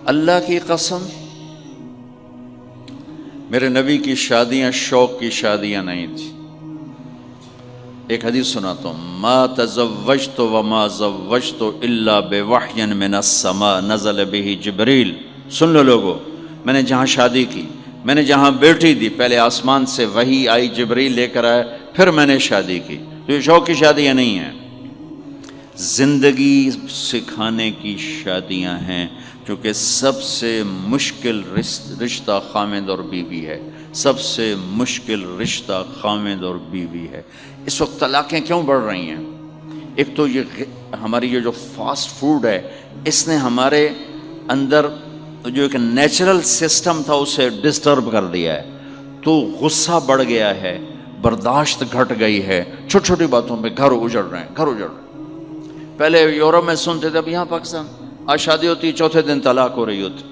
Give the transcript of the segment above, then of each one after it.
اللہ کی قسم میرے نبی کی شادیاں شوق کی شادیاں نہیں تھی. ایک حدیث سناتا ہوں، ما تزوجت وما زوجت الا بوحی من السماء نزل به جبریل. سن لو لوگو، میں نے جہاں شادی کی، میں نے جہاں بیٹی دی، پہلے آسمان سے وحی آئی، جبریل لے کر آیا، پھر میں نے شادی کی. تو یہ شوق کی شادیاں نہیں ہیں، زندگی سکھانے کی شادیاں ہیں، کیونکہ سب سے مشکل رشتہ خامد اور بیوی ہے. سب سے مشکل رشتہ خامد اور بیوی ہے. اس وقت طلاقیں کیوں بڑھ رہی ہیں؟ ایک تو یہ ہماری یہ جو فاسٹ فوڈ ہے، اس نے ہمارے اندر جو ایک نیچرل سسٹم تھا اسے ڈسٹرب کر دیا ہے. تو غصہ بڑھ گیا ہے، برداشت گھٹ گئی ہے، چھوٹی چھوٹی باتوں پہ گھر اجڑ رہے ہیں، گھر اجڑ رہے ہیں. پہلے یورپ میں سنتے تھے، اب یہاں پاکستان آج شادی ہوتی، چوتھے دن طلاق ہو رہی ہوتی.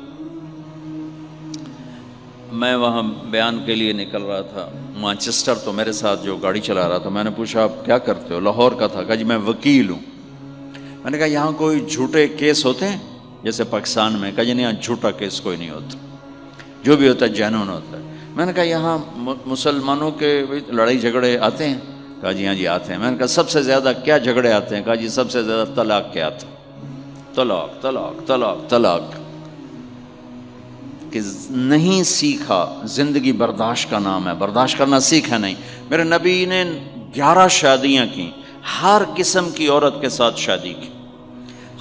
میں وہاں بیان کے لیے نکل رہا تھا مانچسٹر، تو میرے ساتھ جو گاڑی چلا رہا تھا، میں نے پوچھا آپ کیا کرتے ہو؟ لاہور کا تھا. کہا جی میں وکیل ہوں. میں نے کہا یہاں کوئی جھوٹے کیس ہوتے ہیں جیسے پاکستان میں؟ کہا جی نہیں، یہاں جھوٹا کیس کوئی نہیں ہوتا، جو بھی ہوتا ہے جینون ہوتا ہے. میں نے کہا یہاں مسلمانوں کے لڑائی جھگڑے آتے ہیں؟ کہا جی ہاں جی آتے ہیں. میں نے کہا سب سے زیادہ کیا جھگڑے آتے ہیں؟ کہا جی سب سے زیادہ طلاق کے آتے ہیں. طلاق طلاق طلاق طلاق. کہ نہیں سیکھا، زندگی برداشت کا نام ہے، برداشت کرنا سیکھا نہیں. میرے نبی نے 11 شادیاں کی، ہر قسم کی عورت کے ساتھ شادی کی،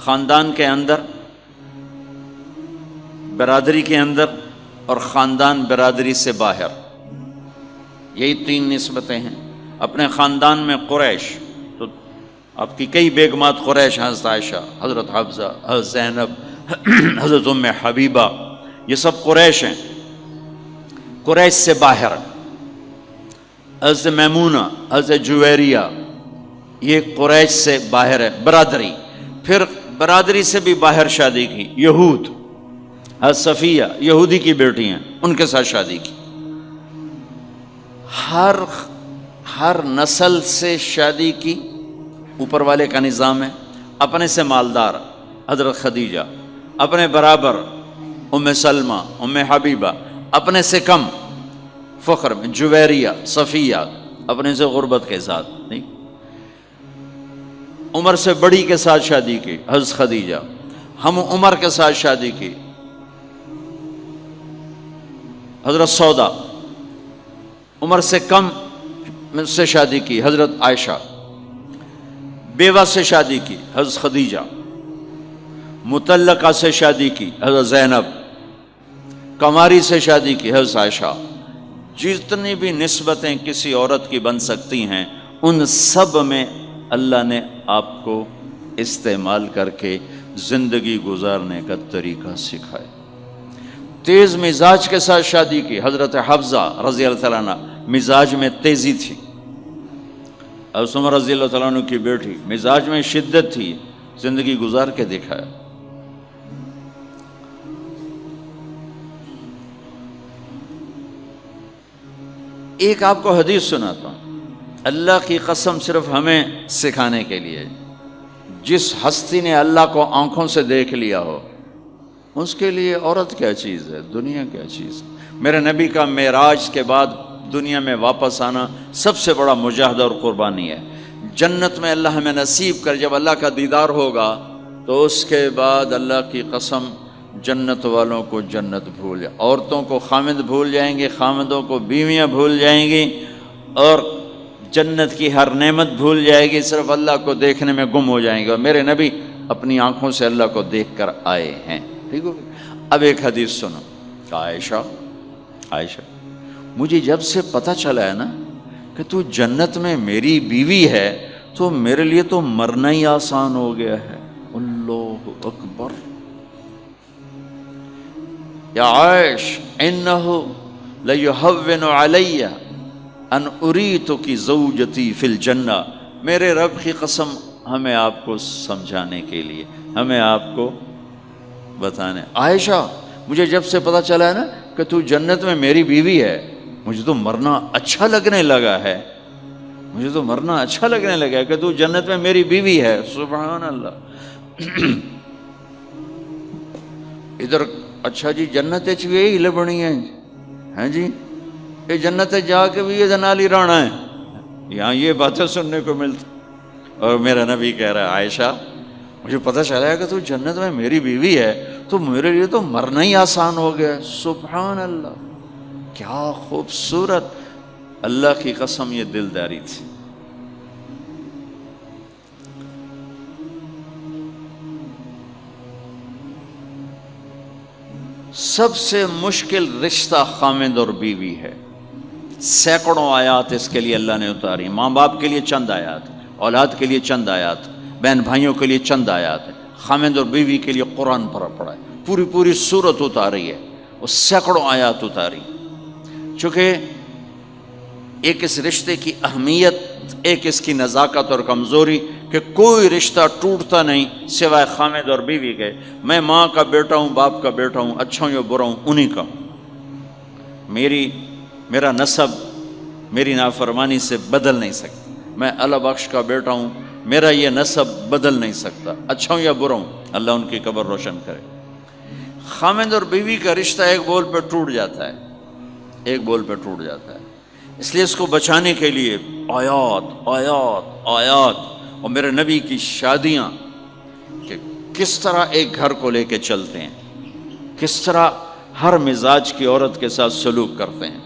خاندان کے اندر، برادری کے اندر، اور خاندان برادری سے باہر. یہی 3 نسبتیں ہیں. اپنے خاندان میں قریش، تو آپ کی کئی بیگمات قریش، حضرت عائشہ، حضرت حفصہ، حضرت زینب، حضرت ام حبیبہ، یہ سب قریش ہیں. قریش سے باہر حضرت میمونہ، حضرت جویریہ، یہ قریش سے باہر ہے برادری. پھر برادری سے بھی باہر شادی کی یہود، حضرت صفیہ یہودی کی بیٹی ہیں، ان کے ساتھ شادی کی. ہر نسل سے شادی کی. اوپر والے کا نظام ہے، اپنے سے مالدار حضرت خدیجہ، اپنے برابر ام سلمہ، ام حبیبہ، اپنے سے کم فخر میں جویریہ، صفیہ، اپنے سے غربت کے ساتھ نہیں. عمر سے بڑی کے ساتھ شادی کی حضرت خدیجہ، ہم عمر کے ساتھ شادی کی حضرت سودا، عمر سے کم سے شادی کی حضرت عائشہ، بیوہ سے شادی کی حضرت خدیجہ، مطلقہ سے شادی کی حضرت زینب، کماری سے شادی کی حضرت عائشہ. جتنی بھی نسبتیں کسی عورت کی بن سکتی ہیں، ان سب میں اللہ نے آپ کو استعمال کر کے زندگی گزارنے کا طریقہ سکھایا. تیز مزاج کے ساتھ شادی کی حضرت حفصہ رضی اللہ تعالیٰ عنہ، مزاج میں تیزی تھی. حضرت عمر رضی اللہ تعالیٰ عنہ کی بیٹی، مزاج میں شدت تھی، زندگی گزار کے دکھایا. ایک آپ کو حدیث سناتا ہوں، اللہ کی قسم صرف ہمیں سکھانے کے لیے. جس ہستی نے اللہ کو آنکھوں سے دیکھ لیا ہو، اس کے لیے عورت کیا چیز ہے، دنیا کیا چیز ہے. میرے نبی کا معراج کے بعد دنیا میں واپس آنا سب سے بڑا مجاہدہ اور قربانی ہے. جنت میں اللہ ہمیں نصیب کر، جب اللہ کا دیدار ہوگا تو اس کے بعد اللہ کی قسم جنت والوں کو جنت بھول جائے، عورتوں کو خامد بھول جائیں گے، خامدوں کو بیویاں بھول جائیں گی، اور جنت کی ہر نعمت بھول جائے گی، صرف اللہ کو دیکھنے میں گم ہو جائیں گے. اور میرے نبی اپنی آنکھوں سے اللہ کو دیکھ کر آئے ہیں. ٹھیک ہو گیا؟ اب ایک حدیث سنو کہ عائشہ مجھے جب سے پتہ چلا ہے نا کہ تو جنت میں میری بیوی ہے، تو میرے لیے تو مرنا ہی آسان ہو گیا ہے. اللہ اکبر. یا عائش انہ لیہون علی ان اریتک زوجتی فی الجنہ. میرے رب کی قسم، ہمیں آپ کو سمجھانے کے لیے، ہمیں آپ کو بتانے. عائشہ مجھے جب سے پتہ چلا ہے نا کہ تو جنت میں میری بیوی ہے، مجھے تو مرنا اچھا لگنے لگا ہے، مجھے تو مرنا اچھا لگنے لگا ہے کہ تو جنت میں میری بیوی ہے. سبحان اللہ. ادھر اچھا جی جنت بھی یہی لبنی ہے جی، یہ جنت جا کے بھی یہ نال ہی رہنا ہے، یہاں یہ باتیں سننے کو ملتی۔ اور میرا نبی کہہ رہا ہے عائشہ مجھے پتہ چلا ہے کہ تو جنت میں میری بیوی ہے تو میرے لیے تو مرنا ہی آسان ہو گیا۔ سبحان اللہ، کیا خوبصورت، اللہ کی قسم یہ دلداری تھی۔ سب سے مشکل رشتہ خامند اور بیوی ہے، سینکڑوں آیات اس کے لیے اللہ نے اتاری، ماں باپ کے لیے چند آیات، اولاد کے لیے چند آیات، بہن بھائیوں کے لیے چند آیات، خامند اور بیوی کے لیے قرآن پڑھا ہے، پوری سورت اتاری ہے، وہ سینکڑوں آیات اتاری۔ چونکہ ایک اس رشتے کی اہمیت، ایک اس کی نزاکت اور کمزوری کہ کوئی رشتہ ٹوٹتا نہیں سوائے خامد اور بیوی کے۔ میں ماں کا بیٹا ہوں، باپ کا بیٹا ہوں، اچھا ہوں یا برا ہوں انہی کا ہوں، میرا نسب میری نافرمانی سے بدل نہیں سکتا۔ میں اللہ بخش کا بیٹا ہوں، میرا یہ نسب بدل نہیں سکتا، اچھا ہوں یا برا ہوں، اللہ ان کی قبر روشن کرے۔ خامد اور بیوی کا رشتہ ایک بول پہ ٹوٹ جاتا ہے، ایک بول پہ ٹوٹ جاتا ہے، اس لیے اس کو بچانے کے لیے آیات آیات آیات۔ اور میرے نبی کی شادیاں کہ کس طرح ایک گھر کو لے کے چلتے ہیں، کس طرح ہر مزاج کی عورت کے ساتھ سلوک کرتے ہیں۔